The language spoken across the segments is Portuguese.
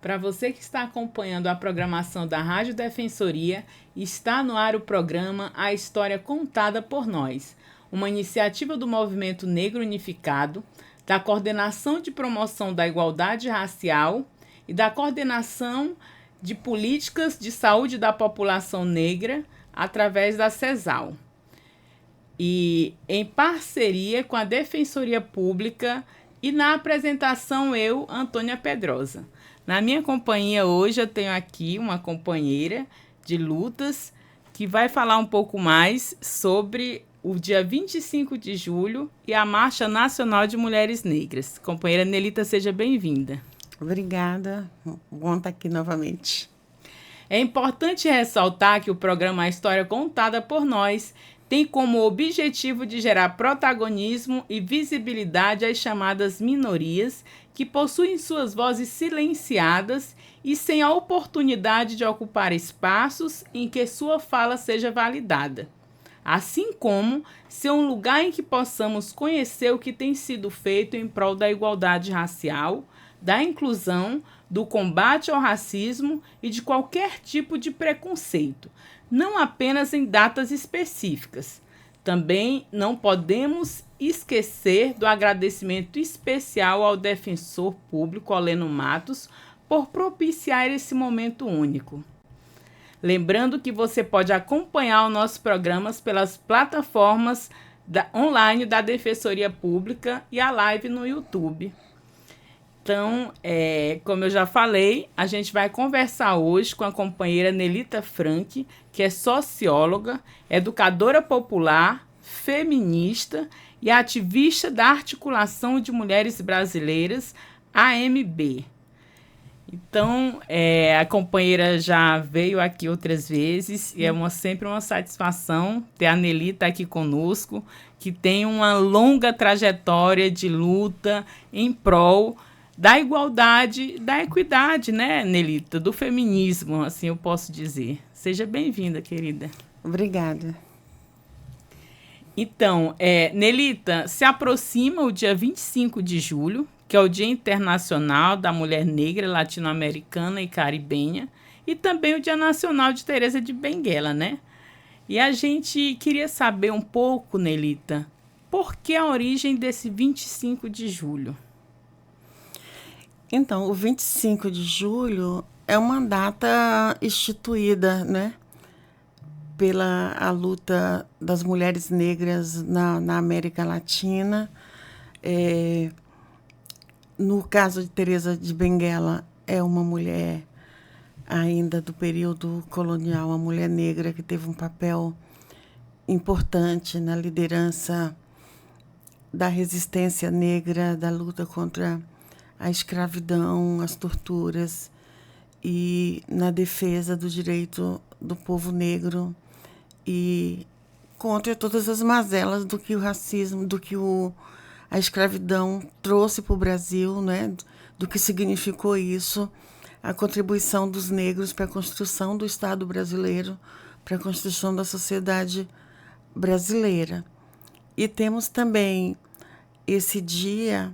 Para você que está acompanhando a programação da Rádio Defensoria, está no ar o programa A História Contada por Nós, uma iniciativa do Movimento Negro Unificado, da Coordenação de Promoção da Igualdade Racial e da Coordenação de Políticas de Saúde da População Negra, através da CESAL. E em parceria com a Defensoria Pública, e na apresentação eu, Antônia Pedrosa. Na minha companhia hoje eu tenho aqui uma companheira de lutas que vai falar um pouco mais sobre o dia 25 de julho e a Marcha Nacional de Mulheres Negras. Companheira Nelita, seja bem-vinda. Obrigada, bom estar aqui novamente. É importante ressaltar que o programa A História Contada por Nós tem como objetivo de gerar protagonismo e visibilidade às chamadas minorias que possuem suas vozes silenciadas e sem a oportunidade de ocupar espaços em que sua fala seja validada. Assim como ser um lugar em que possamos conhecer o que tem sido feito em prol da igualdade racial, da inclusão, do combate ao racismo e de qualquer tipo de preconceito, não apenas em datas específicas. Também não podemos esquecer do agradecimento especial ao defensor público Oleno Matos por propiciar esse momento único. Lembrando que você pode acompanhar os nossos programas pelas plataformas online da Defensoria Pública e a live no YouTube. Então, como eu já falei, a gente vai conversar hoje com a companheira Nelita Frank, que é socióloga, educadora popular, feminista e ativista da Articulação de Mulheres Brasileiras, AMB. Então, a companheira já veio aqui outras vezes e é sempre uma satisfação ter a Nelita aqui conosco, que tem uma longa trajetória de luta em prol da igualdade, da equidade, né, Nelita? Do feminismo, assim eu posso dizer. Seja bem-vinda, querida. Obrigada. Então, Nelita, se aproxima o dia 25 de julho, que é o Dia Internacional da Mulher Negra, Latino-Americana e Caribenha, e também o Dia Nacional de Teresa de Benguela, né? E a gente queria saber um pouco, Nelita, por que a origem desse 25 de julho? Então, o 25 de julho é uma data instituída, né, pela a luta das mulheres negras na América Latina. No caso de Teresa de Benguela, é uma mulher ainda do período colonial, uma mulher negra que teve um papel importante na liderança da resistência negra, da luta contra a escravidão, as torturas e na defesa do direito do povo negro e contra todas as mazelas do que o racismo, do que a escravidão trouxe para o Brasil, né? Do que significou isso, a contribuição dos negros para a construção do Estado brasileiro, para a construção da sociedade brasileira. E temos também esse dia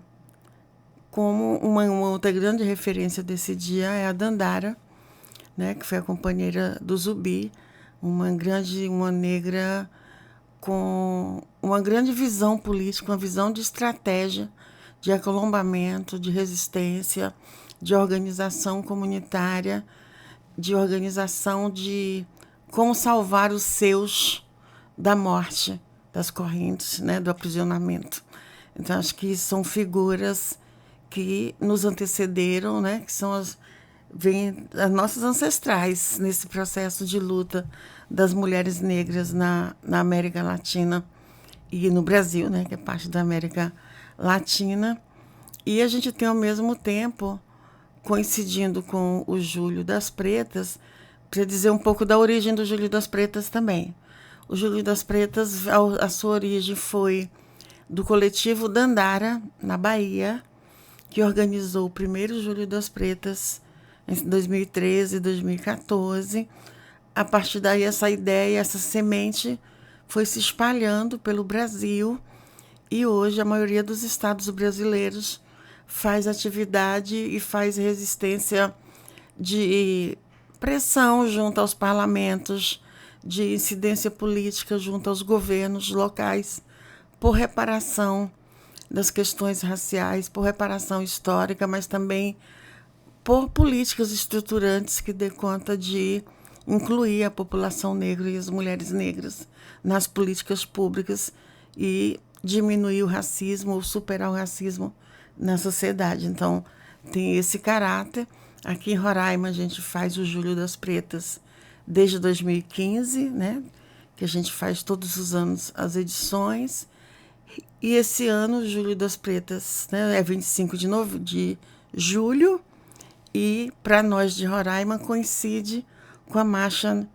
como uma outra grande referência desse dia é a Dandara, né, que foi a companheira do Zumbi, uma negra com uma grande visão política, uma visão de estratégia, de acolombamento, de resistência, de organização comunitária, de organização de como salvar os seus da morte, das correntes, né, do aprisionamento. Então, acho que são figuras que nos antecederam, né, que são as nossas ancestrais nesse processo de luta das mulheres negras na América Latina e no Brasil, né, que é parte da América Latina. E a gente tem, ao mesmo tempo, coincidindo com o Julho das Pretas, para dizer um pouco da origem do Julho das Pretas também. O Julho das Pretas, a sua origem foi do coletivo Dandara, na Bahia, que organizou o primeiro Julho das Pretas em 2013 e 2014. A partir daí, essa ideia, essa semente foi se espalhando pelo Brasil e hoje a maioria dos estados brasileiros faz atividade e faz resistência de pressão junto aos parlamentos, de incidência política junto aos governos locais, por reparação das questões raciais, por reparação histórica, mas também por políticas estruturantes que dê conta de incluir a população negra e as mulheres negras nas políticas públicas e diminuir o racismo ou superar o racismo na sociedade. Então, tem esse caráter. Aqui em Roraima, a gente faz o Julho das Pretas desde 2015, né? Que a gente faz todos os anos as edições. E esse ano, o Julho das Pretas, né, é 25 de julho, e para nós de Roraima coincide com a Marcha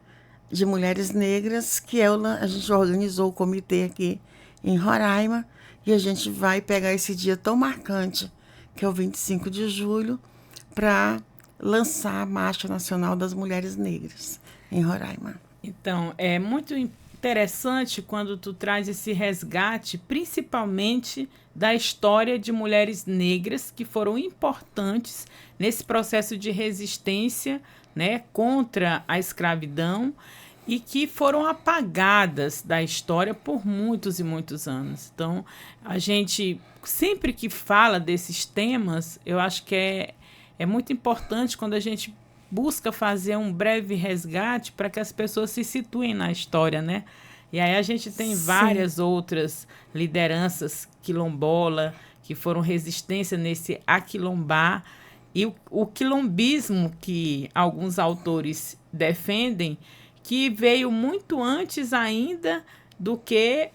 de Mulheres Negras, que a gente organizou o comitê aqui em Roraima, e a gente vai pegar esse dia tão marcante, que é o 25 de julho, para lançar a Marcha Nacional das Mulheres Negras em Roraima. Então, é muito interessante quando tu traz esse resgate, principalmente da história de mulheres negras que foram importantes nesse processo de resistência, né, contra a escravidão e que foram apagadas da história por muitos e muitos anos. Então, a gente, sempre que fala desses temas, eu acho que é muito importante quando a gente busca fazer um breve resgate para que as pessoas se situem na história, né? E aí a gente tem várias outras lideranças quilombola que foram resistência nesse aquilombar. E o quilombismo que alguns autores defendem, que veio muito antes ainda do que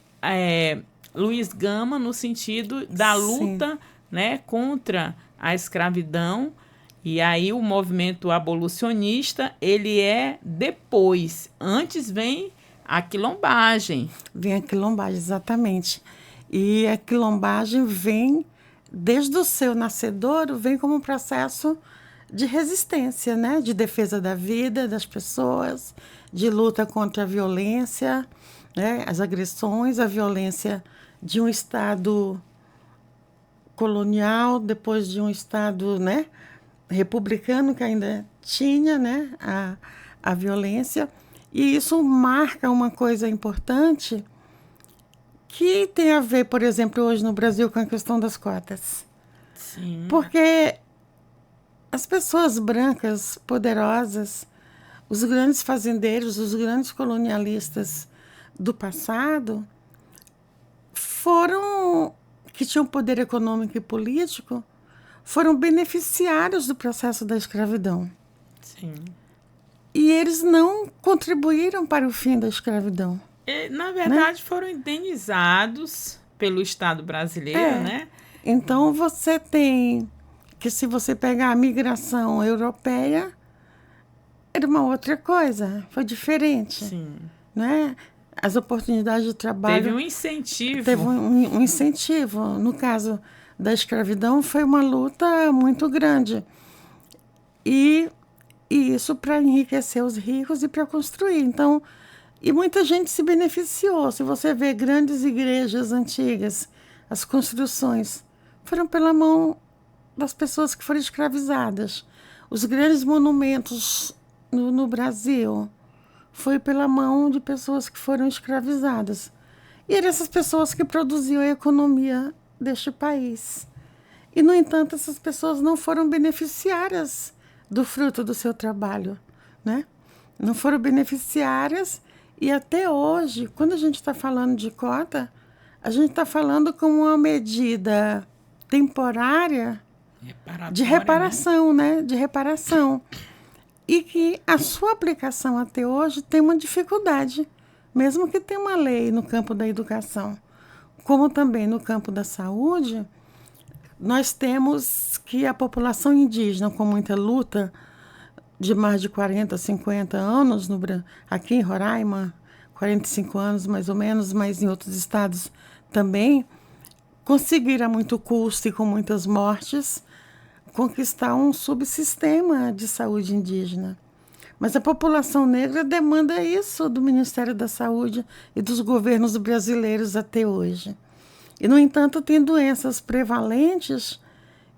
Luiz Gama, no sentido da luta, né, contra a escravidão. E aí o movimento abolicionista, ele é depois. Antes vem a quilombagem. Vem a quilombagem, exatamente. E a quilombagem vem, desde o seu nascedouro, vem como um processo de resistência, né? De defesa da vida das pessoas, de luta contra a violência, né? As agressões, a violência de um Estado colonial, depois de um Estado, né, republicano, que ainda tinha, né, a violência. E isso marca uma coisa importante que tem a ver, por exemplo, hoje no Brasil com a questão das cotas. Sim. Porque as pessoas brancas, poderosas, os grandes fazendeiros, os grandes colonialistas do passado, que tinham poder econômico e político, foram beneficiários do processo da escravidão. Sim. E eles não contribuíram para o fim da escravidão. E, na verdade, né, foram indenizados pelo Estado brasileiro, né? Então, você tem que, se você pegar a migração europeia, era uma outra coisa, foi diferente. Sim. Né? As oportunidades de trabalho... Teve um incentivo. Teve um incentivo. No caso da escravidão, foi uma luta muito grande. E isso para enriquecer os ricos e para construir. Então, e muita gente se beneficiou. Se você vê grandes igrejas antigas, as construções foram pela mão das pessoas que foram escravizadas. Os grandes monumentos no Brasil foi pela mão de pessoas que foram escravizadas. E eram essas pessoas que produziam a economia deste país. E, no entanto, essas pessoas não foram beneficiárias do fruto do seu trabalho, né? Não foram beneficiárias, e até hoje, quando a gente está falando de cota, a gente está falando como uma medida temporária de reparação, né? De reparação. E que a sua aplicação até hoje tem uma dificuldade, mesmo que tenha uma lei no campo da educação, como também no campo da saúde. Nós temos que a população indígena, com muita luta de mais de 40, 50 anos, aqui em Roraima, 45 anos mais ou menos, mas em outros estados também, conseguiram a muito custo e com muitas mortes conquistar um subsistema de saúde indígena. Mas a população negra demanda isso do Ministério da Saúde e dos governos brasileiros até hoje. E, no entanto, tem doenças prevalentes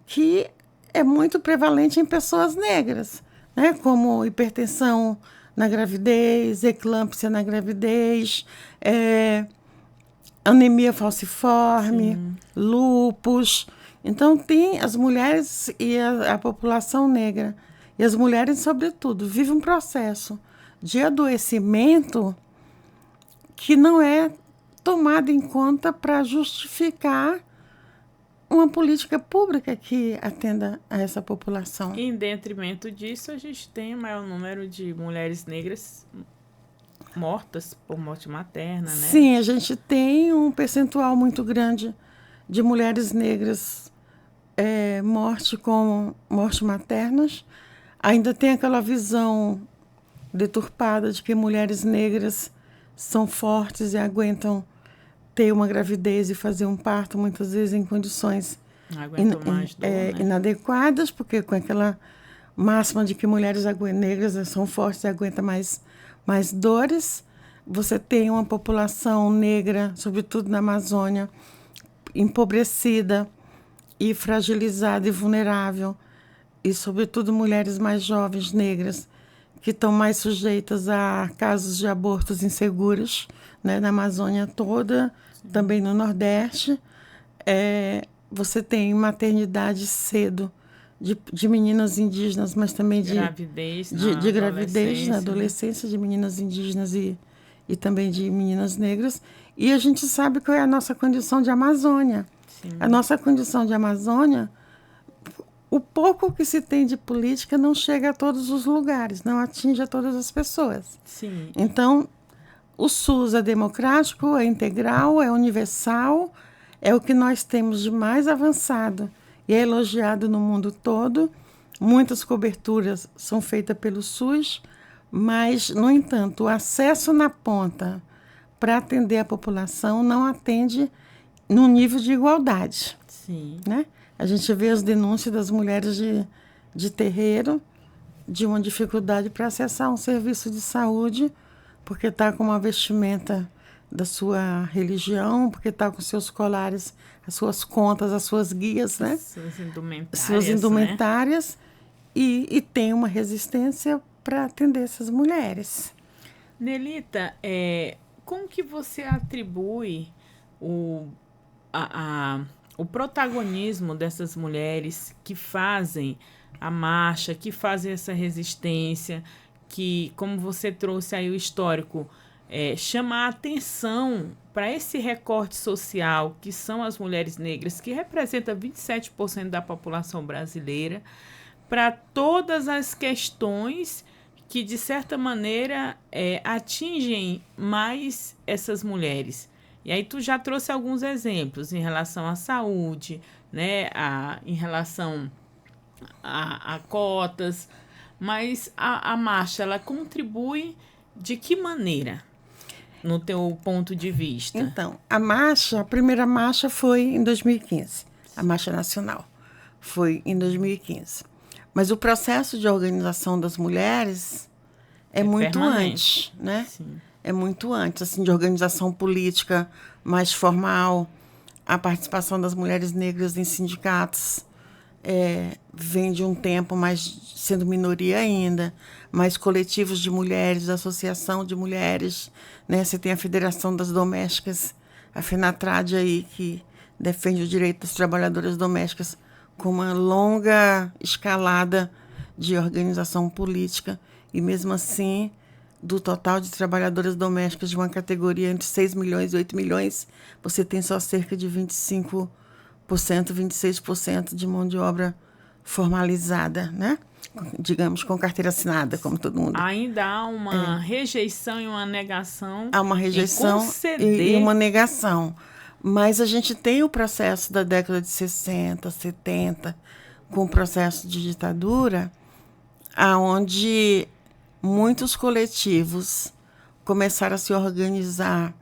que é muito prevalente em pessoas negras. né? Como hipertensão na gravidez, eclâmpsia na gravidez, anemia falciforme, Sim. lúpus. Então, tem as mulheres e a população negra, e as mulheres, sobretudo, vivem um processo de adoecimento que não é tomado em conta para justificar uma política pública que atenda a essa população. E, em detrimento disso, a gente tem o maior número de mulheres negras mortas por morte materna, né? Sim, a gente tem um percentual muito grande de mulheres negras morte maternas. Ainda tem aquela visão deturpada de que mulheres negras são fortes e aguentam ter uma gravidez e fazer um parto, muitas vezes em condições inadequadas, porque com aquela máxima de que mulheres negras são fortes e aguentam mais dores. Você tem uma população negra, sobretudo na Amazônia, empobrecida e fragilizada e vulnerável, e sobretudo mulheres mais jovens negras, que estão mais sujeitas a casos de abortos inseguros, né, na Amazônia toda, sim, também no Nordeste. Você tem maternidade cedo de meninas indígenas, mas também de gravidez na adolescência, né, de meninas indígenas e também de meninas negras. E a gente sabe qual é a nossa condição de Amazônia. Sim. A nossa condição de Amazônia, o pouco que se tem de política não chega a todos os lugares, não atinge a todas as pessoas. Sim. Então, o SUS é democrático, é integral, é universal, é o que nós temos de mais avançado e é elogiado no mundo todo. Muitas coberturas são feitas pelo SUS, mas, no entanto, o acesso na ponta para atender a população não atende no nível de igualdade. Sim. Né? A gente vê as denúncias das mulheres de terreiro, de uma dificuldade para acessar um serviço de saúde, porque está com uma vestimenta da sua religião, porque está com seus colares, as suas contas, as suas guias, né? Suas indumentárias, né? E tem uma resistência para atender essas mulheres. Nelita, como que você atribui o protagonismo dessas mulheres que fazem a marcha, que fazem essa resistência, que, como você trouxe aí o histórico, chama a atenção para esse recorte social, que são as mulheres negras, que representam 27% da população brasileira, para todas as questões que, de certa maneira, atingem mais essas mulheres. E aí tu já trouxe alguns exemplos em relação à saúde, né, em relação a cotas, mas a marcha, ela contribui de que maneira, no teu ponto de vista? Então, a primeira marcha foi em 2015, a Marcha Nacional foi em 2015. Mas o processo de organização das mulheres é muito permanente. Antes, né? Sim. É muito antes, assim, de organização política mais formal. A participação das mulheres negras em sindicatos vem de um tempo, mas sendo minoria ainda, mais coletivos de mulheres, associação de mulheres, né? Você tem a Federação das Domésticas, a FENATRAD aí, que defende o direito das trabalhadoras domésticas, com uma longa escalada de organização política, e mesmo assim, do total de trabalhadoras domésticas de uma categoria entre 6 milhões e 8 milhões, você tem só cerca de 25%, 26% de mão de obra formalizada, né? Digamos, com carteira assinada, como todo mundo. Ainda há uma rejeição e uma negação. Há uma rejeição e uma negação. Mas a gente tem o processo da década de 60, 70, com o processo de ditadura, onde muitos coletivos começaram a se organizar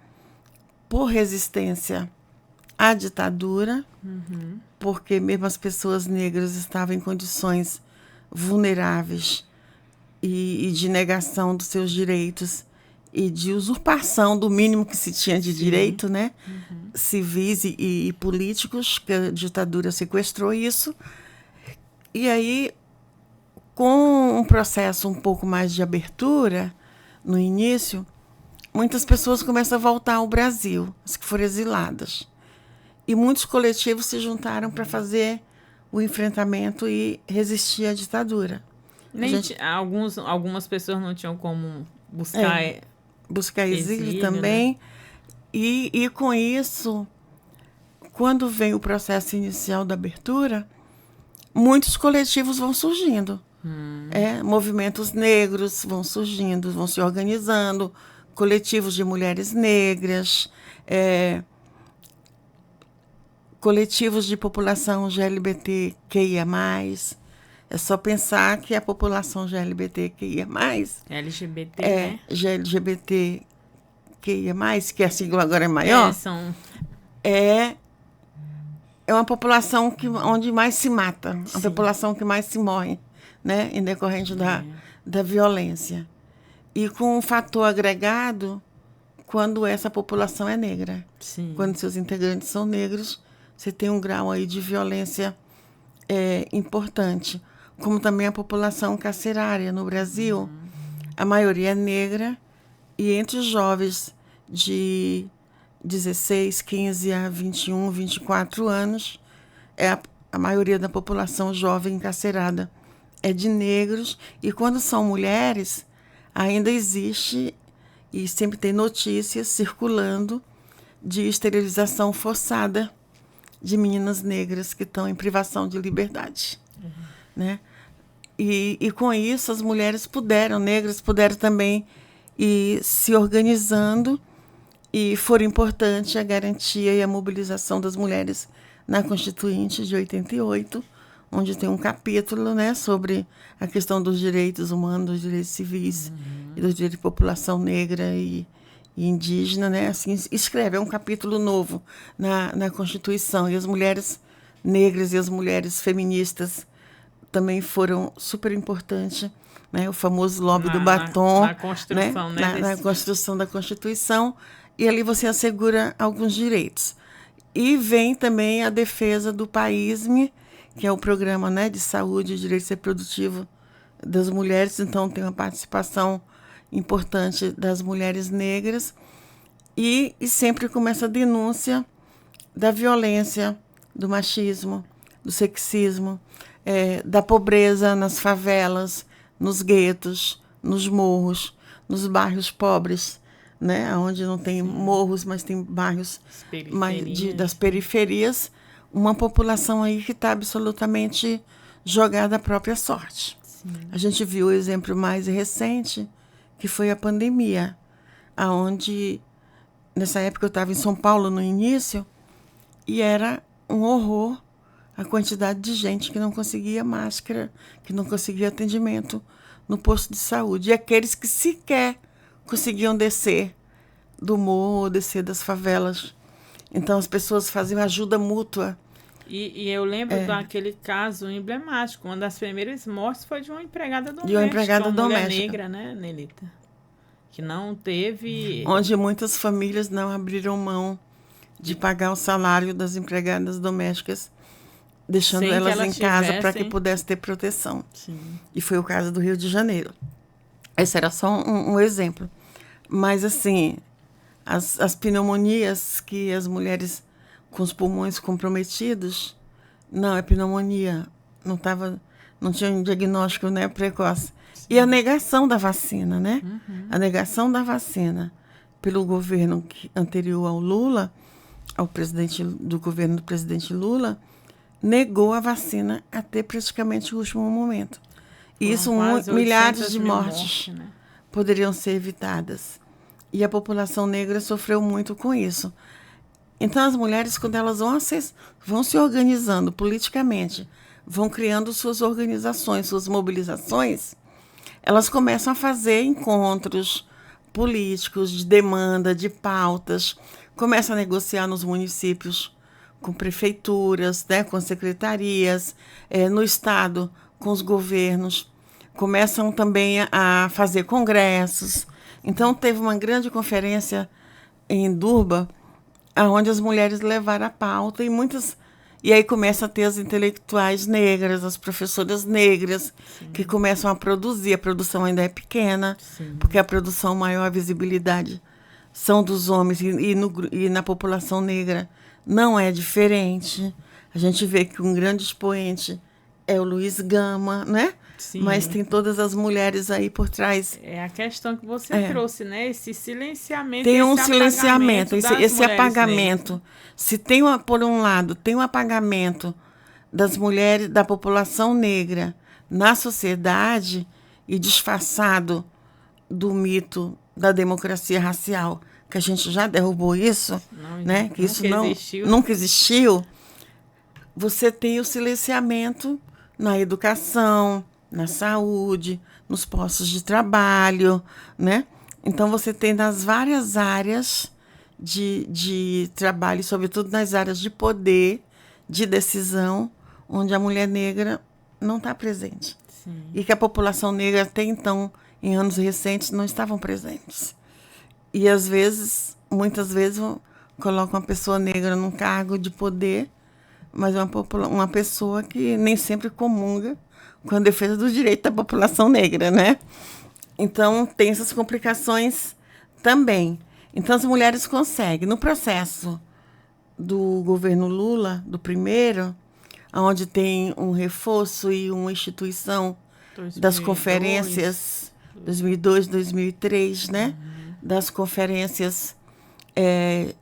por resistência à ditadura, porque mesmo as pessoas negras estavam em condições vulneráveis e de negação dos seus direitos e de usurpação do mínimo que se tinha de direito, né? Civis e políticos, que a ditadura sequestrou isso. E aí, Com um processo um pouco mais de abertura, no início, muitas pessoas começam a voltar ao Brasil, as que foram exiladas. E muitos coletivos se juntaram para fazer o enfrentamento e resistir à ditadura. Algumas pessoas não tinham como buscar exílio também. Né? E com isso, quando vem o processo inicial da abertura, muitos coletivos vão surgindo. Movimentos negros vão surgindo, vão se organizando, coletivos de mulheres negras, coletivos de população LGBTQIA+. É só pensar que a população LGBTQIA+, LGBT, né? LGBTQIA+, que a sigla agora é maior, é uma população onde mais se mata, a população que mais se morre, né, em decorrente da violência. E com um fator agregado, quando essa população é negra. Sim. Quando seus integrantes são negros, você tem um grau aí de violência importante. Como também a população carcerária no Brasil, a maioria é negra, e entre os jovens de 16, 15 a 21, 24 anos, a maioria da população jovem encarcerada é de negros, e quando são mulheres, ainda existe, e sempre tem notícias circulando, de esterilização forçada de meninas negras que estão em privação de liberdade. Né? E com isso, as mulheres negras puderam também ir se organizando, e foi importante a garantia e a mobilização das mulheres na Constituinte de 88, onde tem um capítulo, né, sobre a questão dos direitos humanos, dos direitos civis e dos direitos de população negra e indígena, né? Assim, escreve, é um capítulo novo na Constituição. E as mulheres negras e as mulheres feministas também foram super importantes, né? O famoso lobby do batom, na construção, né? Na construção da Constituição. E ali você assegura alguns direitos. E vem também a defesa do PAISME, que é o programa, né, de saúde e direito reprodutivo das mulheres. Então, tem uma participação importante das mulheres negras. E sempre com essa denúncia da violência, do machismo, do sexismo, da pobreza nas favelas, nos guetos, nos morros, nos bairros pobres, né, onde não tem morros, mas tem bairros das periferias, uma população aí que está absolutamente jogada à própria sorte. Sim. A gente viu o exemplo mais recente, que foi a pandemia, aonde nessa época eu estava em São Paulo no início, e era um horror a quantidade de gente que não conseguia máscara, que não conseguia atendimento no posto de saúde. E aqueles que sequer conseguiam descer do morro, descer das favelas. Então, as pessoas faziam ajuda mútua. E eu lembro daquele caso emblemático. Uma das primeiras mortes foi de uma empregada doméstica. De uma empregada doméstica. Mulher negra, né, Nelita? Que não teve... Onde muitas famílias não abriram mão de pagar o salário das empregadas domésticas, deixando elas em casa para que pudesse ter proteção. Sim. E foi o caso do Rio de Janeiro. Esse era só um exemplo. Mas, assim, as pneumonias que as mulheres com os pulmões comprometidos, não, é pneumonia, não tinha um diagnóstico, né, precoce. Sim. E a negação da vacina, né? Uhum. A negação da vacina pelo governo anterior ao Lula, do governo do presidente Lula, negou a vacina até praticamente o último momento. E isso, milhares de mortes, né, poderiam ser evitadas. E a população negra sofreu muito com isso. Então, as mulheres, quando elas vão se organizando politicamente, vão criando suas organizações, suas mobilizações, elas começam a fazer encontros políticos de demanda, de pautas, começam a negociar nos municípios com prefeituras, né, com secretarias, no Estado, com os governos, começam também a fazer congressos. Então, teve uma grande conferência em Durban, onde as mulheres levaram a pauta, E aí começa a ter as intelectuais negras, as professoras negras, sim, que começam a produzir. A produção ainda é pequena, sim, porque a produção maior, a visibilidade são dos homens, e na população negra não é diferente. A gente vê que um grande expoente é o Luiz Gama, né? Sim. Mas tem todas as mulheres aí por trás. É a questão que você trouxe, né? Esse silenciamento. Tem um silenciamento, esse apagamento. Negras. Se tem, por um lado, tem um apagamento das mulheres, da população negra na sociedade e disfarçado do mito da democracia racial, que a gente já derrubou isso, né? Que isso nunca existiu. Você tem o silenciamento na educação, na saúde, nos postos de trabalho, né? Então, você tem nas várias áreas de trabalho, sobretudo nas áreas de poder, de decisão, onde a mulher negra não está presente. Sim. E que a população negra, até então, em anos recentes, não estavam presentes. E, às vezes, muitas vezes, colocam uma pessoa negra num cargo de poder, mas é uma pessoa que nem sempre comunga com a defesa do direito da população negra, né? Então, tem essas complicações também. Então, as mulheres conseguem. No processo do governo Lula, do primeiro, onde tem um reforço e uma instituição 2002. Das conferências, 2002, 2003, né? Das conferências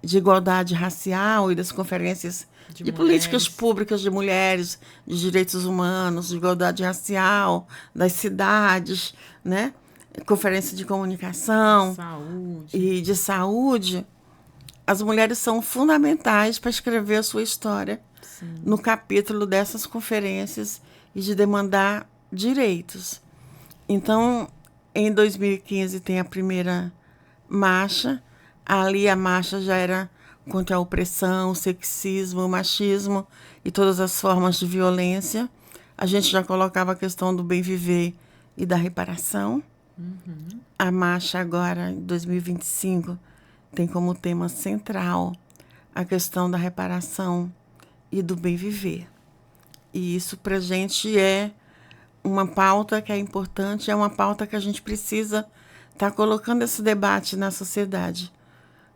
de igualdade racial e das conferências de políticas públicas de mulheres, de direitos humanos, de igualdade racial, das cidades, né? Conferência de comunicação e de saúde. As mulheres são fundamentais para escrever a sua história. Sim. No capítulo dessas conferências e de demandar direitos. Então, em 2015 tem a primeira marcha. Ali a marcha já era contra a opressão, o sexismo, o machismo e todas as formas de violência. A gente já colocava a questão do bem viver e da reparação. Uhum. A marcha agora, em 2025, tem como tema central a questão da reparação e do bem viver. E isso para a gente é uma pauta que é importante, é uma pauta que a gente precisa estar colocando esse debate na sociedade.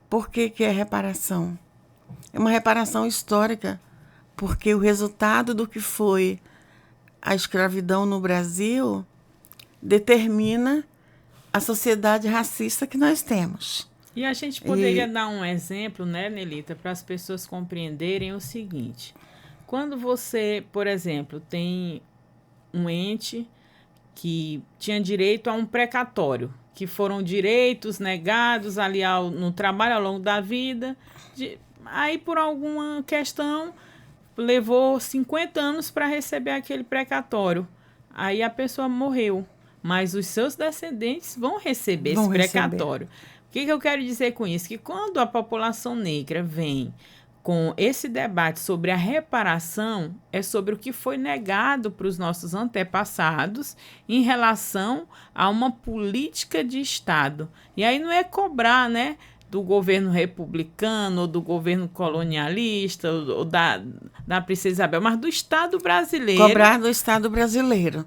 Por que é reparação? É uma reparação histórica, porque o resultado do que foi a escravidão no Brasil determina a sociedade racista que nós temos. E a gente poderia dar um exemplo, né, Nelita, para as pessoas compreenderem o seguinte. Quando você, por exemplo, tem um ente que tinha direito a um precatório, que foram direitos negados ali no trabalho ao longo da vida, aí por alguma questão levou 50 anos para receber aquele precatório. Aí a pessoa morreu, mas os seus descendentes vão receber esse precatório. O que eu quero dizer com isso? Que quando a população negra vem com esse debate sobre a reparação, é sobre o que foi negado para os nossos antepassados em relação a uma política de Estado. E aí não é cobrar, né, do governo republicano, ou do governo colonialista, ou da Princesa Isabel, mas do Estado brasileiro. Cobrar do Estado brasileiro.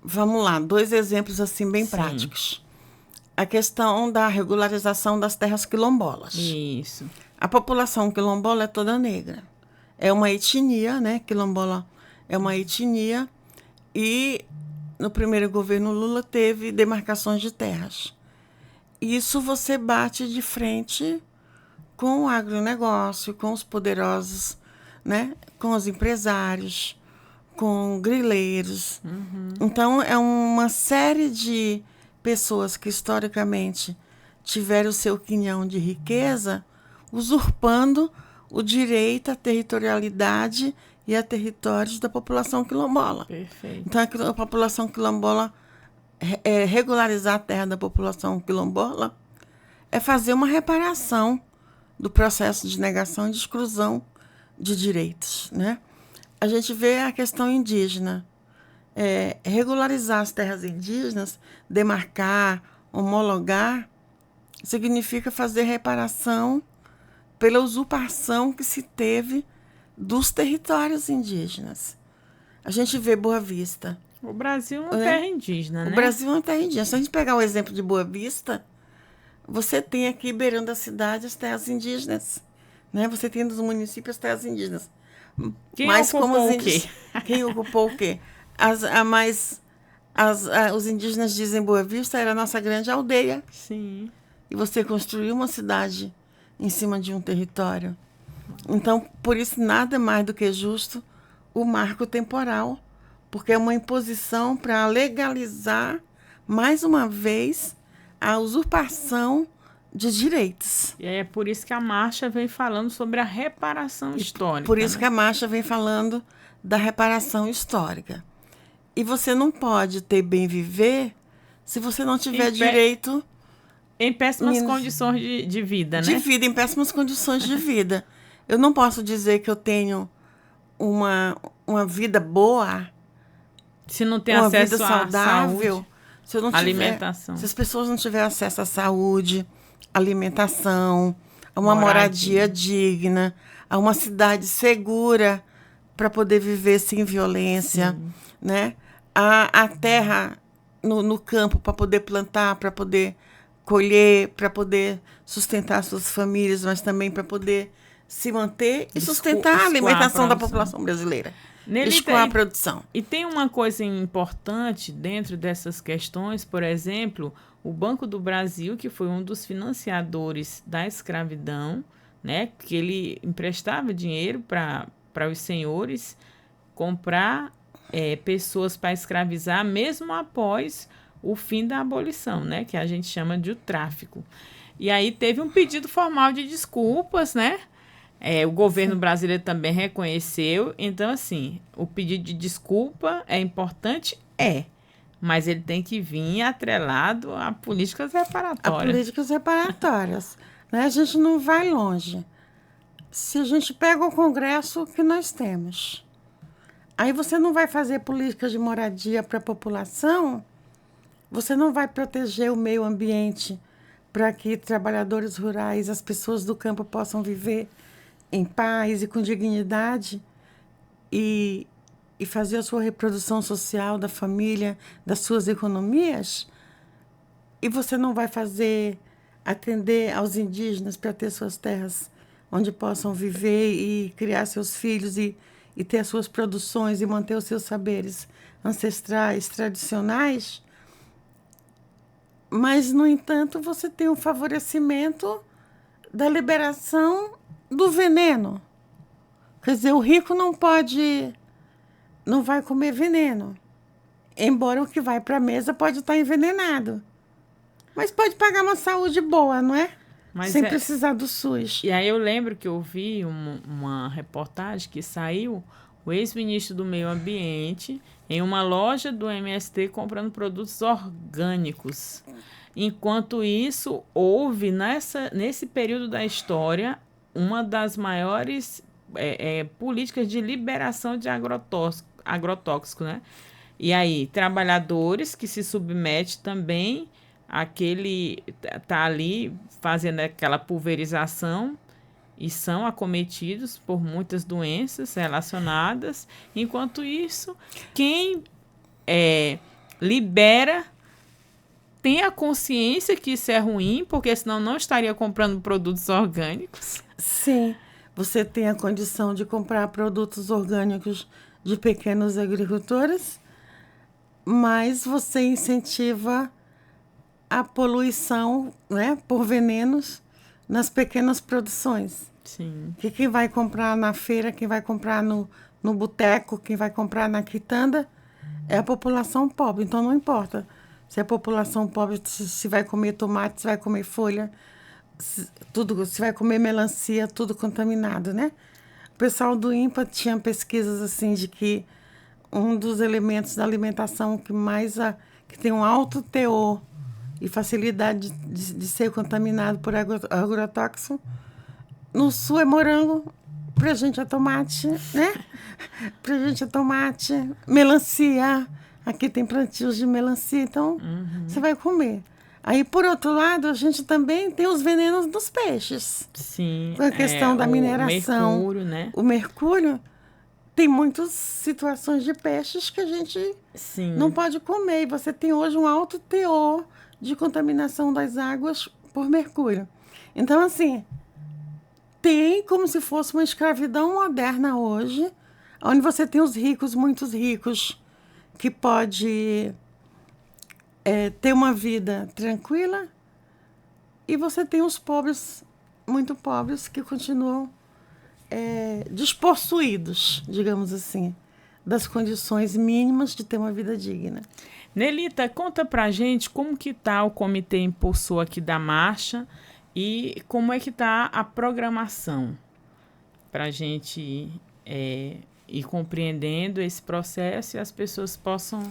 Vamos lá, 2 exemplos assim bem práticos. A questão da regularização das terras quilombolas. Isso. A população quilombola é toda negra. É uma etnia, né? Quilombola é uma etnia. E no primeiro governo Lula teve demarcações de terras. Isso você bate de frente com o agronegócio, com os poderosos, né? Com os empresários, com grileiros. Uhum. Então, é uma série de pessoas que historicamente tiveram o seu quinhão de riqueza, usurpando o direito à territorialidade e a territórios da população quilombola. Perfeito. Então, a população quilombola, regularizar a terra da população quilombola, é fazer uma reparação do processo de negação e de exclusão de direitos, né? A gente vê a questão indígena. Regularizar as terras indígenas, demarcar, homologar, significa fazer reparação pela usurpação que se teve dos territórios indígenas. A gente vê Boa Vista. O Brasil é uma terra indígena, né? O Brasil é uma terra indígena. Se a gente pegar o exemplo de Boa Vista, você tem aqui, beirando a cidade, as terras indígenas. Né? Você tem nos municípios as terras indígenas. Quem ocupou o quê? Quem ocupou o quê? Os indígenas dizem Boa Vista era a nossa grande aldeia. Sim. E você construiu uma cidade em cima de um território. Então, por isso, nada mais do que justo o marco temporal, porque é uma imposição para legalizar, mais uma vez, a usurpação de direitos. E é por isso que a marcha vem falando sobre a reparação histórica. Por isso que a marcha vem falando da reparação histórica. E você não pode ter bem viver se você não tiver direito... Em péssimas condições de vida, né? De vida, em péssimas condições de vida. Eu não posso dizer que eu tenho uma vida boa, se não tem acesso à saudável, saúde, se eu não alimentação. Se as pessoas não tiverem acesso à saúde, alimentação, a uma moradia digna, a uma cidade segura para poder viver sem violência, né? A terra no campo para poder plantar, para poder colher, para poder sustentar suas famílias, mas também para poder se manter e sustentar a alimentação da população brasileira. Escoar a produção. E tem uma coisa importante dentro dessas questões, por exemplo, o Banco do Brasil, que foi um dos financiadores da escravidão, né, que ele emprestava dinheiro para os senhores comprar pessoas para escravizar, mesmo após o fim da abolição, né, que a gente chama de o tráfico. E aí teve um pedido formal de desculpas, né? O governo brasileiro também reconheceu. Então, assim, o pedido de desculpa é importante? Mas ele tem que vir atrelado a políticas reparatórias. Né? A gente não vai longe. Se a gente pega o Congresso que nós temos, aí você não vai fazer políticas de moradia para a população, você não vai proteger o meio ambiente para que trabalhadores rurais, as pessoas do campo possam viver em paz e com dignidade e fazer a sua reprodução social da família, das suas economias, e você não vai atender aos indígenas para ter suas terras onde possam viver e criar seus filhos e ter as suas produções e manter os seus saberes ancestrais, tradicionais, mas, no entanto, você tem o favorecimento da liberação do veneno. Quer dizer, o rico não vai comer veneno, embora o que vai para a mesa pode estar envenenado. Mas pode pagar uma saúde boa, não é? Sem precisar do SUS. E aí eu lembro que eu vi uma reportagem que saiu o ex-ministro do Meio Ambiente em uma loja do MST comprando produtos orgânicos. Enquanto isso, houve nesse período da história uma das maiores políticas de liberação de agrotóxico, né? E aí, trabalhadores que se submetem também tá ali fazendo aquela pulverização e são acometidos por muitas doenças relacionadas. Enquanto isso, quem libera tem a consciência que isso é ruim, porque senão não estaria comprando produtos orgânicos. Sim, você tem a condição de comprar produtos orgânicos de pequenos agricultores, mas você incentiva a poluição, né, por venenos nas pequenas produções. Sim. Que quem vai comprar na feira, quem vai comprar no boteco, quem vai comprar na quitanda é a população pobre. Então, não importa se a população pobre se vai comer tomate, se vai comer folha, se vai comer melancia, tudo contaminado, né? O pessoal do INPA tinha pesquisas assim de que um dos elementos da alimentação que tem um alto teor e facilidade de ser contaminado por agrotóxico, no sul é morango, pra gente é tomate, né? Pra gente é tomate, melancia. Aqui tem plantios de melancia, então você vai comer. Aí, por outro lado, a gente também tem os venenos dos peixes. Sim. Com a questão da mineração. O mercúrio, né? O mercúrio, tem muitas situações de peixes que a gente não pode comer. E você tem hoje um alto teor de contaminação das águas por mercúrio. Então, assim, tem como se fosse uma escravidão moderna hoje, onde você tem os ricos, muitos ricos, que pode ter uma vida tranquila, e você tem os pobres, muito pobres, que continuam despossuídos, digamos assim, das condições mínimas de ter uma vida digna. Nelita, conta pra gente como que tá o comitê impulsor aqui da marcha e como é que tá a programação pra gente ir compreendendo esse processo e as pessoas possam...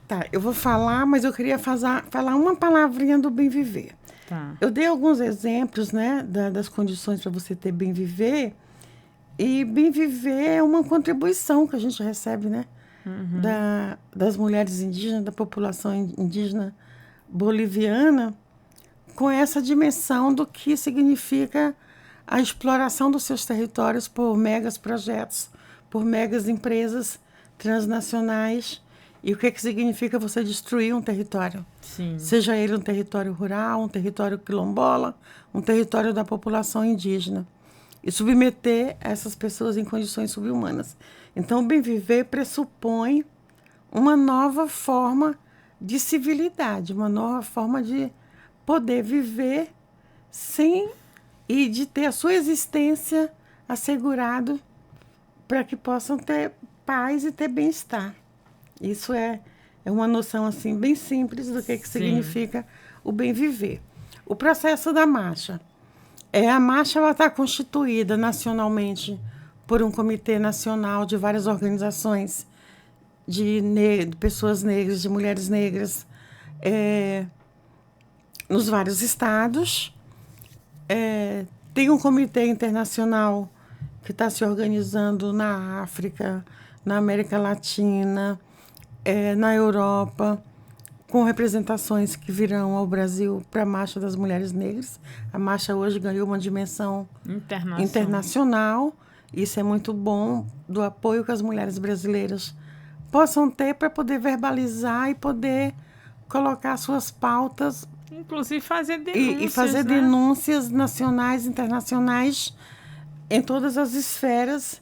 Tá, eu vou falar, mas eu queria falar uma palavrinha do bem viver. Tá. Eu dei alguns exemplos, né, das condições para você ter bem viver, e bem viver é uma contribuição que a gente recebe, né, das mulheres indígenas, da população indígena boliviana, com essa dimensão do que significa a exploração dos seus territórios por megas projetos, por megas empresas transnacionais. E o que significa você destruir um território? Sim. Seja ele um território rural, um território quilombola, um território da população indígena. E submeter essas pessoas em condições subhumanas. Então, o bem viver pressupõe uma nova forma de civilidade, uma nova forma de poder viver sem e de ter a sua existência assegurado para que possam ter paz e ter bem-estar. Isso é uma noção assim bem simples do que significa o bem viver. O processo da marcha. A marcha está constituída nacionalmente por um comitê nacional de várias organizações de pessoas negras, de mulheres negras, nos vários estados. Tem um comitê internacional que está se organizando na África, na América Latina, na Europa, com representações que virão ao Brasil para a Marcha das Mulheres Negras. A marcha hoje ganhou uma dimensão internacional. Isso é muito bom, do apoio que as mulheres brasileiras possam ter para poder verbalizar e poder colocar suas pautas. Inclusive fazer denúncias. E fazer denúncias nacionais, internacionais, em todas as esferas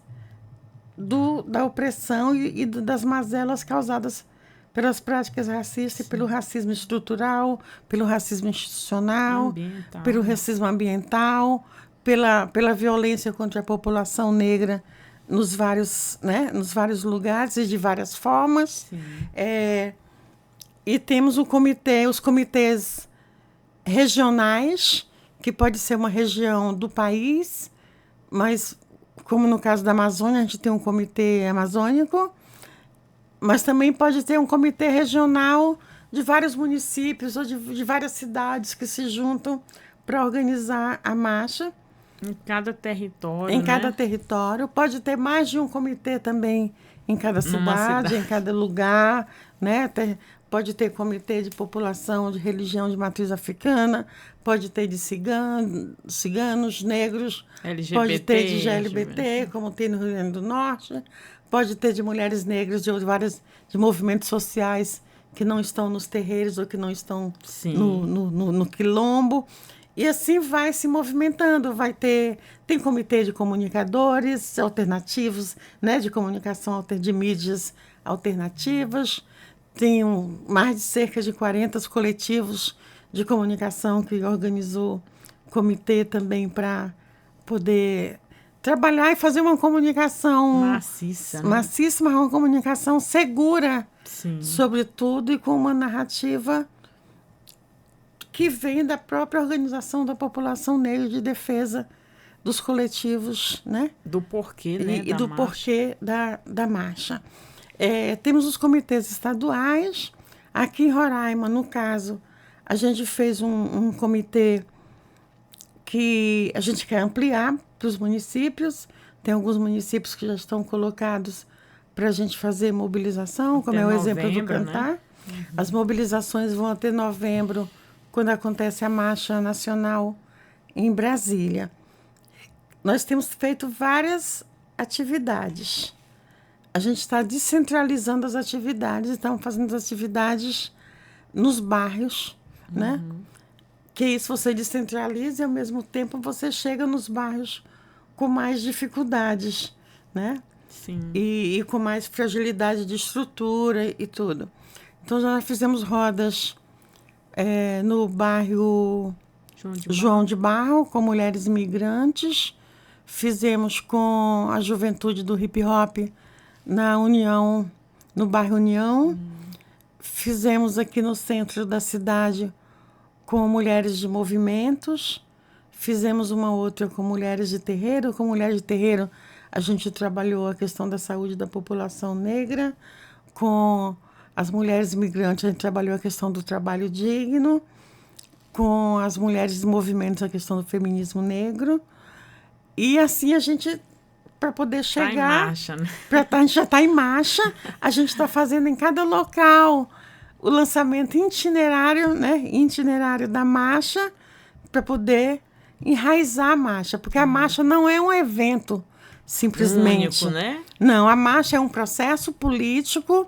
da opressão e das mazelas causadas pelas práticas racistas, e pelo racismo estrutural, pelo racismo institucional, pelo racismo ambiental, pela violência contra a população negra nos vários lugares e de várias formas. E temos os comitês regionais, que pode ser uma região do país, mas, como no caso da Amazônia, a gente tem um comitê amazônico, mas também pode ter um comitê regional de vários municípios ou de várias cidades que se juntam para organizar a marcha. Em cada território, Em cada território. Pode ter mais de um comitê também em cada cidade, em cada lugar, né? Pode ter comitê de população, de religião de matriz africana, pode ter de ciganos, negros, LGBT, pode ter de LGBT, como tem no Rio Grande do Norte, pode ter de mulheres negras de movimentos sociais que não estão nos terreiros ou que não estão no quilombo. E assim vai se movimentando. Tem comitê de comunicadores alternativos, né, de comunicação de mídias alternativas. Tem mais de cerca de 40 coletivos de comunicação que organizou comitê também para poder trabalhar e fazer uma comunicação maciça, né? Maciça, mas uma comunicação segura, sobretudo, e com uma narrativa que vem da própria organização da população negra de defesa dos coletivos, né? Do porquê, né? E do porquê da marcha. Temos os comitês estaduais. Aqui em Roraima, no caso, a gente fez um comitê que a gente quer ampliar para os municípios. Tem alguns municípios que já estão colocados para a gente fazer mobilização, como é o exemplo do Cantar. Né? As mobilizações vão até novembro, quando acontece a Marcha Nacional em Brasília. Nós temos feito várias atividades. A gente está descentralizando as atividades, estamos fazendo as atividades nos bairros, né? Que isso você descentraliza e, ao mesmo tempo, você chega nos bairros com mais dificuldades, né? Sim. E com mais fragilidade de estrutura e tudo. Então, já fizemos rodas no bairro João de Barro, com mulheres migrantes. Fizemos com a juventude do hip hop na União, no bairro União. Fizemos aqui no centro da cidade com mulheres de movimentos. Fizemos uma outra com mulheres de terreiro. Com mulheres de terreiro, a gente trabalhou a questão da saúde da população negra. Com as mulheres migrantes, a gente trabalhou a questão do trabalho digno. Com as mulheres de movimentos, a questão do feminismo negro. E assim a gente, para poder chegar... Está em marcha, né? A gente já está em marcha. A gente está fazendo em cada local o lançamento itinerário, né? Itinerário da marcha, para poder enraizar a marcha. Porque a marcha não é um evento, simplesmente. Único, né? Não, a marcha é um processo político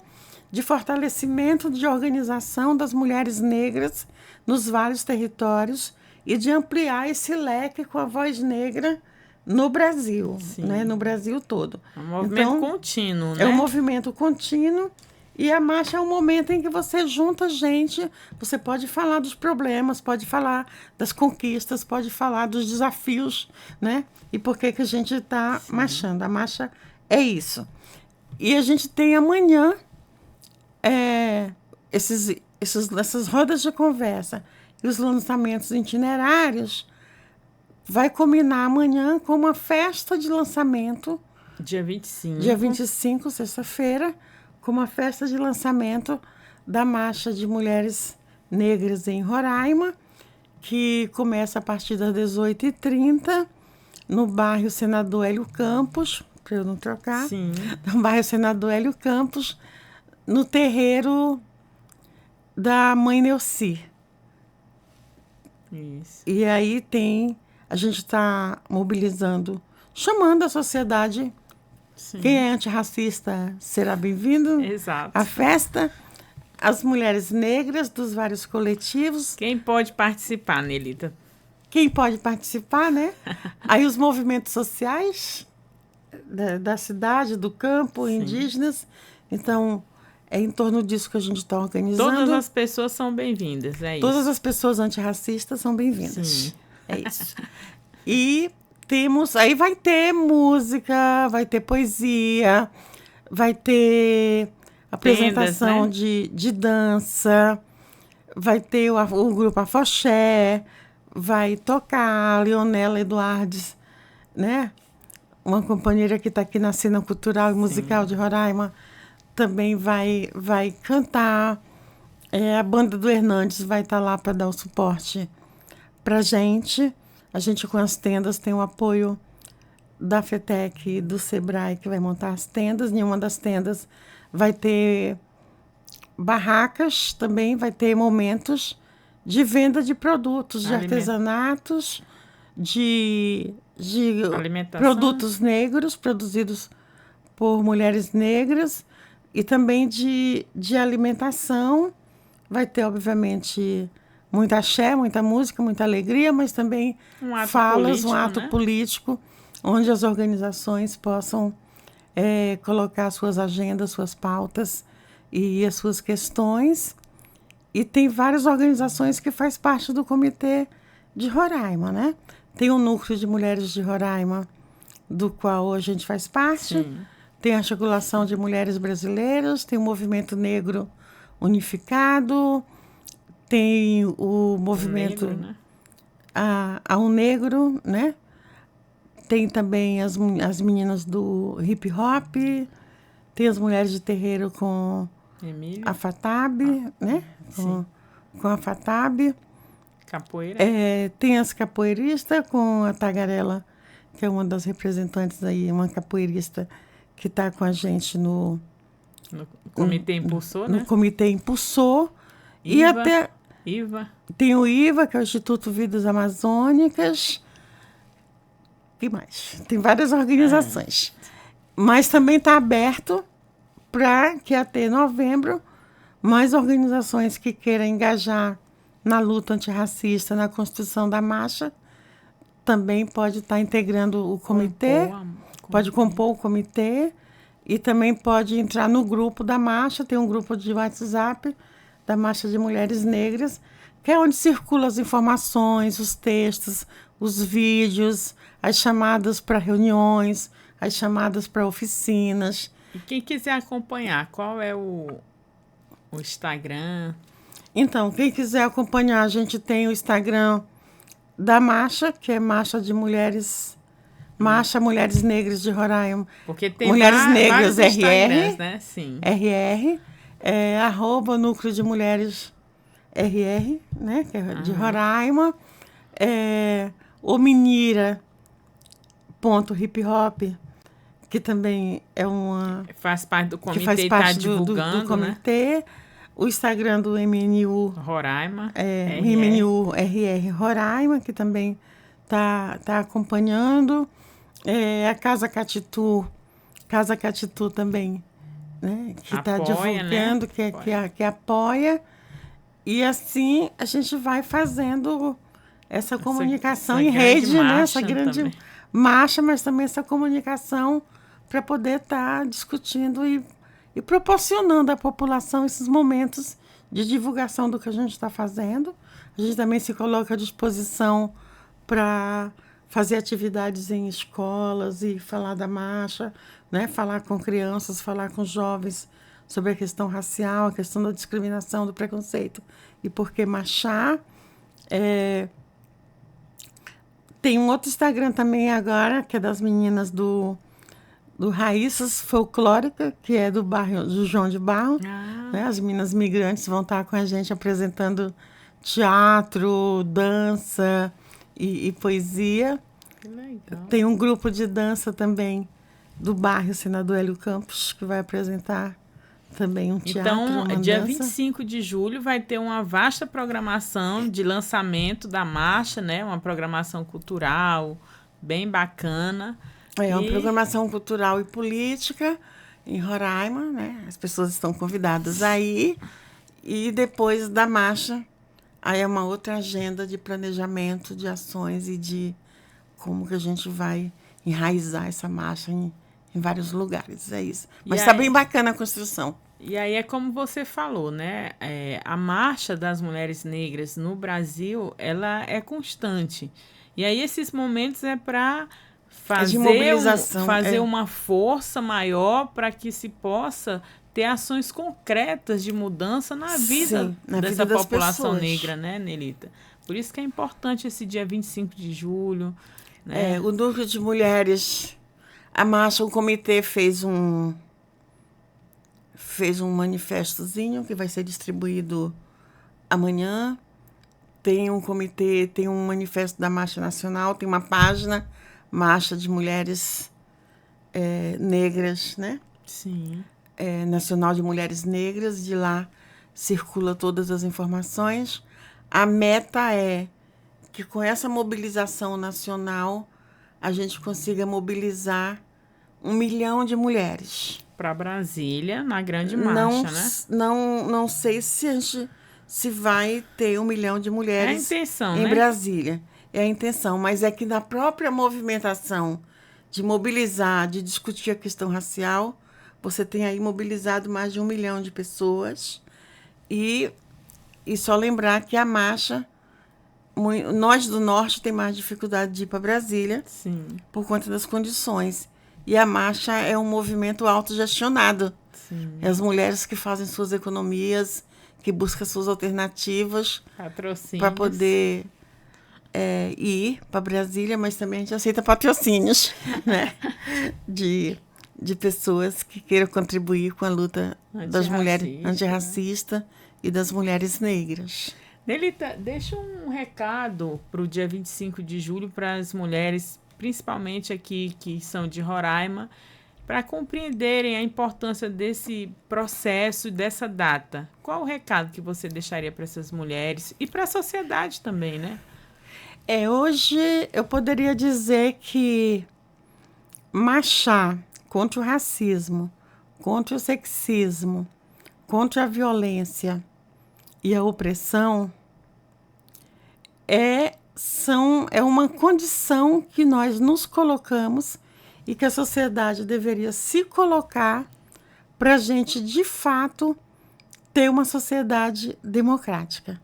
de fortalecimento de organização das mulheres negras nos vários territórios e de ampliar esse leque com a voz negra no Brasil, né? No Brasil todo. É um movimento contínuo, né? É um movimento contínuo e a marcha é um momento em que você junta gente, você pode falar dos problemas, pode falar das conquistas, pode falar dos desafios, né? E por que a gente está marchando. A marcha é isso. E a gente tem amanhã essas rodas de conversa e os lançamentos itinerários. Vai combinar amanhã com uma festa de lançamento. Dia 25. Dia 25, sexta-feira, com uma festa de lançamento da Marcha de Mulheres Negras em Roraima, que começa a partir das 18h30, no bairro Senador Hélio Campos, para eu não trocar. Sim. No bairro Senador Hélio Campos, no terreiro da Mãe Neuci. Isso. E aí a gente está mobilizando, chamando a sociedade. Sim. Quem é antirracista será bem-vindo. Exato. À festa. As mulheres negras dos vários coletivos. Quem pode participar, Nelita? Quem pode participar, né? Aí os movimentos sociais da cidade, do campo, Sim. indígenas. Então, é em torno disso que a gente está organizando. Todas as pessoas são bem-vindas, é isso? Todas as pessoas antirracistas são bem-vindas. Sim. É isso. E aí vai ter música, vai ter poesia, vai ter apresentação Tendas, né? de dança, vai ter o grupo Afoxé, vai tocar a Leonela Eduardes, né? Uma companheira que está aqui na cena cultural e musical de Roraima, também vai cantar. A banda do Hernandes vai estar lá para dar o suporte para a gente com as tendas tem o apoio da FETEC e do SEBRAE, que vai montar as tendas. Em uma das tendas vai ter barracas, também vai ter momentos de venda de produtos, de artesanatos, de produtos negros, produzidos por mulheres negras, e também de alimentação. Vai ter, obviamente, muito axé, muita música, muita alegria, mas também um ato político, onde as organizações possam colocar suas agendas, suas pautas e as suas questões. E tem várias organizações que fazem parte do Comitê de Roraima, né? Tem o Núcleo de Mulheres de Roraima, do qual a gente faz parte. Sim. Tem a Articulação de Mulheres Brasileiras, tem o Movimento Negro Unificado, tem o movimento negro, né? a Um Negro, né? Tem também as meninas do hip hop, tem as mulheres de terreiro com Emília. a FATAB, né? Com a FATAB. Capoeira. Tem as capoeiristas com a Tagarela, que é uma das representantes aí, uma capoeirista que está com a gente no Comitê Impulsor, né? No Comitê Impulsor. IVA? Tem o IVA, que é o Instituto Vidas Amazônicas. O que mais? Tem várias organizações. Mas também está aberto para que até novembro mais organizações que queiram engajar na luta antirracista, na construção da marcha, também pode estar integrando o comitê, pode compor o comitê e também pode entrar no grupo da marcha. Tem um grupo de WhatsApp da Marcha de Mulheres Negras, que é onde circulam as informações, os textos, os vídeos, as chamadas para reuniões, as chamadas para oficinas. E quem quiser acompanhar, qual é o Instagram? Então, quem quiser acompanhar, a gente tem o Instagram da Marcha, que é Marcha de Mulheres, Marcha Mulheres Negras de Roraima. Porque tem Mulheres Negras RR, né? Sim. RR, @ Núcleo de Mulheres RR, né? Que é de Roraima. O Menira.hiphop, que também é uma... Faz parte do comitê, que faz parte tá divulgando, do comitê. Né? O Instagram do MNU Roraima. MNU RR Roraima, que também tá acompanhando. A Casa Catitu também, né? Que está divulgando, né? que apoia. E assim a gente vai fazendo essa comunicação em rede, né? Essa grande marcha, mas também essa comunicação para poder estar discutindo e proporcionando à população esses momentos de divulgação do que a gente está fazendo. A gente também se coloca à disposição para fazer atividades em escolas e falar da marcha, né? Falar com crianças, falar com jovens sobre a questão racial, a questão da discriminação, do preconceito e por que marchar. Tem um outro Instagram também agora, que é das meninas do Raíças Folclórica, que é do bairro do João de Barro. Né? As meninas migrantes vão estar com a gente apresentando teatro, dança e poesia. Que legal. Tem um grupo de dança também do bairro Senador Hélio Campos, que vai apresentar também um teatro. Então, uma dia dança. 25 de julho vai ter uma vasta programação de lançamento da marcha, né? Uma programação cultural bem bacana. Uma programação cultural e política em Roraima, né? As pessoas estão convidadas aí. E depois da marcha, aí é uma outra agenda de planejamento, de ações e de como que a gente vai enraizar essa marcha em vários lugares. É isso. Mas está bem bacana a construção. E aí é como você falou, né? A marcha das mulheres negras no Brasil, ela é constante. E aí esses momentos é para fazer uma força maior para que se possa ter ações concretas de mudança na vida dessa população negra, né, Nelita? Por isso que é importante esse dia 25 de julho. Né? O Núcleo de Mulheres, a marcha, o comitê fez um manifestozinho que vai ser distribuído amanhã. Tem um comitê, tem um manifesto da Marcha Nacional, tem uma página, Marcha de Mulheres Negras, né? Sim. Nacional de Mulheres Negras, de lá circula todas as informações. A meta é que com essa mobilização nacional a gente consiga mobilizar 1 milhão de mulheres. Para Brasília, na grande marcha, né? Não sei se vai ter 1 milhão de mulheres a intenção, em né? Brasília. É a intenção, mas é que na própria movimentação de mobilizar, de discutir a questão racial, você tem aí mobilizado mais de 1 milhão de pessoas. E só lembrar que a marcha, nós do Norte tem mais dificuldade de ir para Brasília. Sim. Por conta das condições. E a marcha é um movimento autogestionado. Sim. É as mulheres que fazem suas economias, que buscam suas alternativas para poder ir para Brasília, mas também a gente aceita patrocínios, né? de pessoas que queiram contribuir com a luta das mulheres antirracista, né? E das mulheres negras. Nelita, deixa um recado para o dia 25 de julho para as mulheres, principalmente aqui que são de Roraima, para compreenderem a importância desse processo, dessa data. Qual o recado que você deixaria para essas mulheres e para a sociedade também, né? Hoje eu poderia dizer que marchar contra o racismo, contra o sexismo, contra a violência e a opressão é uma condição que nós nos colocamos e que a sociedade deveria se colocar para a gente, de fato, ter uma sociedade democrática.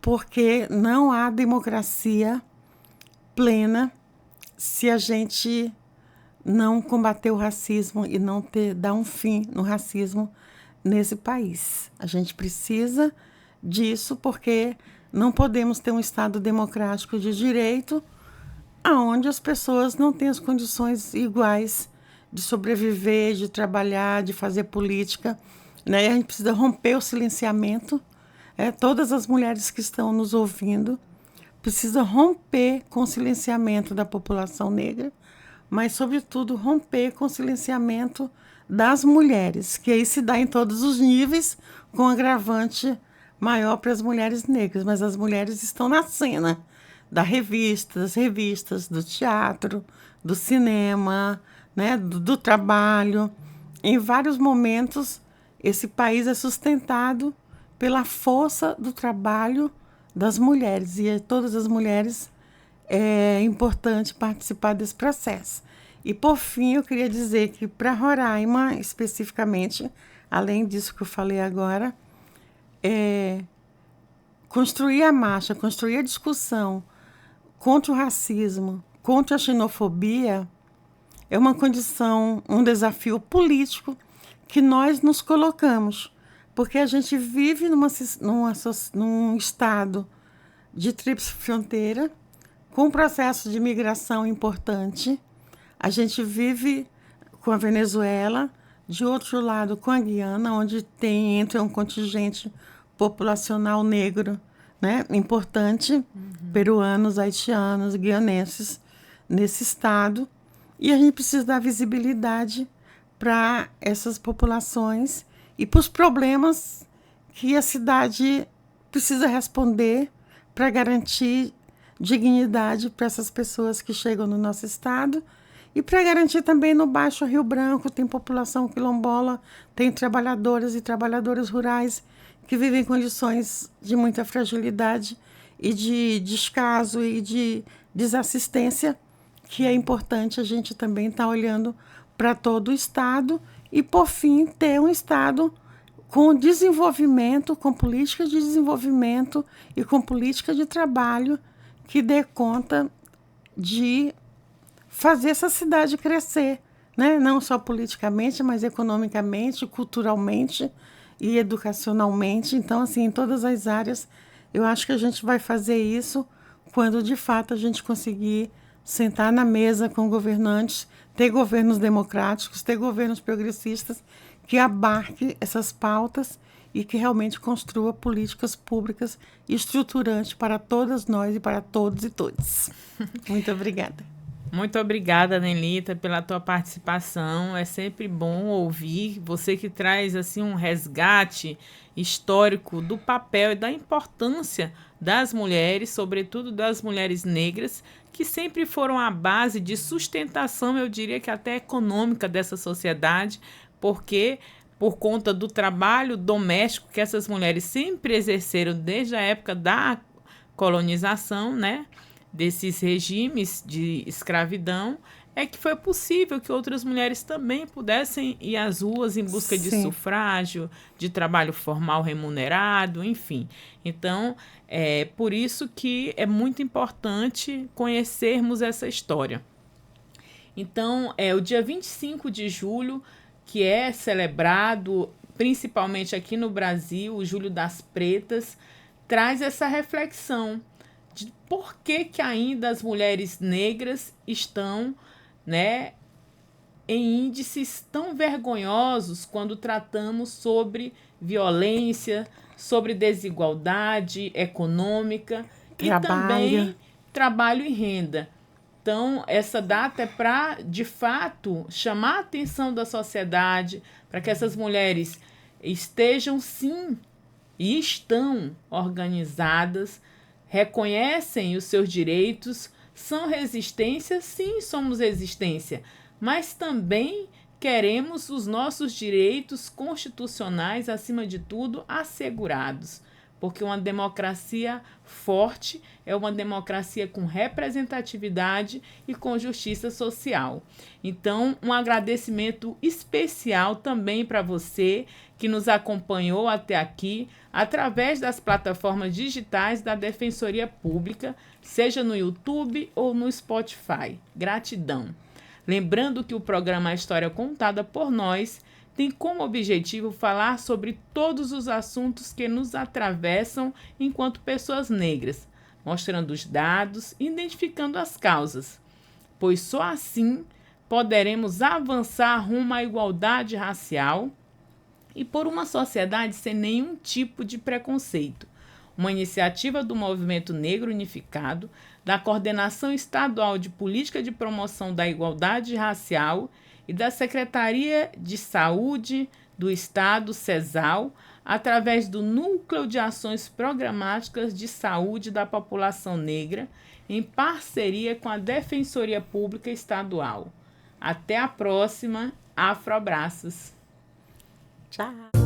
Porque não há democracia plena se a gente não combater o racismo e não dar um fim no racismo nesse país. A gente precisa disso porque não podemos ter um Estado democrático de direito onde as pessoas não têm as condições iguais de sobreviver, de trabalhar, de fazer política, né? E a gente precisa romper o silenciamento. Todas as mulheres que estão nos ouvindo precisam romper com o silenciamento da população negra, mas, sobretudo, romper com o silenciamento das mulheres, que aí se dá em todos os níveis, com agravante maior para as mulheres negras. Mas as mulheres estão na cena das revistas, do teatro, do cinema, né, do trabalho. Em vários momentos, esse país é sustentado pela força do trabalho das mulheres. E todas as mulheres é importante participar desse processo. E, por fim, eu queria dizer que, para Roraima, especificamente, além disso que eu falei agora, construir a marcha, construir a discussão contra o racismo, contra a xenofobia, é uma condição, um desafio político que nós nos colocamos, porque a gente vive num estado de tríplice fronteira, com um processo de migração importante. A gente vive com a Venezuela, de outro lado com a Guiana, onde entra um contingente populacional negro, né, importante, peruanos, haitianos, guianenses, nesse estado. E a gente precisa dar visibilidade para essas populações e para os problemas que a cidade precisa responder para garantir dignidade para essas pessoas que chegam no nosso estado e para garantir também no Baixo Rio Branco, tem população quilombola, tem trabalhadoras e trabalhadores rurais que vivem em condições de muita fragilidade e de descaso e de desassistência, que é importante a gente também estar olhando para todo o estado e, por fim, ter um estado com desenvolvimento, com política de desenvolvimento e com política de trabalho que dê conta de fazer essa cidade crescer, né? Não só politicamente, mas economicamente, culturalmente e educacionalmente. Então, assim, em todas as áreas, eu acho que a gente vai fazer isso quando, de fato, a gente conseguir sentar na mesa com governantes, ter governos democráticos, ter governos progressistas que abarquem essas pautas e que realmente construa políticas públicas estruturantes para todas nós e para todos e todas. Muito obrigada. Muito obrigada, Nelita, pela tua participação. É sempre bom ouvir você que traz assim um resgate histórico do papel e da importância das mulheres, sobretudo das mulheres negras, que sempre foram a base de sustentação, eu diria que até econômica dessa sociedade, porque por conta do trabalho doméstico que essas mulheres sempre exerceram desde a época da colonização, né, desses regimes de escravidão, é que foi possível que outras mulheres também pudessem ir às ruas em busca de sufrágio, de trabalho formal remunerado, enfim. Então, é por isso que é muito importante conhecermos essa história. Então, o dia 25 de julho, que é celebrado principalmente aqui no Brasil, o Julho das Pretas, traz essa reflexão de por que ainda as mulheres negras estão, né, em índices tão vergonhosos quando tratamos sobre violência, sobre desigualdade econômica e também trabalho e renda. Então, essa data é para, de fato, chamar a atenção da sociedade, para que essas mulheres estejam, sim, e estão organizadas, reconhecem os seus direitos, são resistência, sim, somos resistência, mas também queremos os nossos direitos constitucionais, acima de tudo, assegurados. Porque uma democracia forte é uma democracia com representatividade e com justiça social. Então, um agradecimento especial também para você que nos acompanhou até aqui através das plataformas digitais da Defensoria Pública, seja no YouTube ou no Spotify. Gratidão. Lembrando que o programa História Contada por Nós tem como objetivo falar sobre todos os assuntos que nos atravessam enquanto pessoas negras, mostrando os dados e identificando as causas, pois só assim poderemos avançar rumo à igualdade racial e por uma sociedade sem nenhum tipo de preconceito. Uma iniciativa do Movimento Negro Unificado, da Coordenação Estadual de Política de Promoção da Igualdade Racial e da Secretaria de Saúde do Estado, CESAL, através do Núcleo de Ações Programáticas de Saúde da População Negra, em parceria com a Defensoria Pública Estadual. Até a próxima, Afroabraços. Tchau.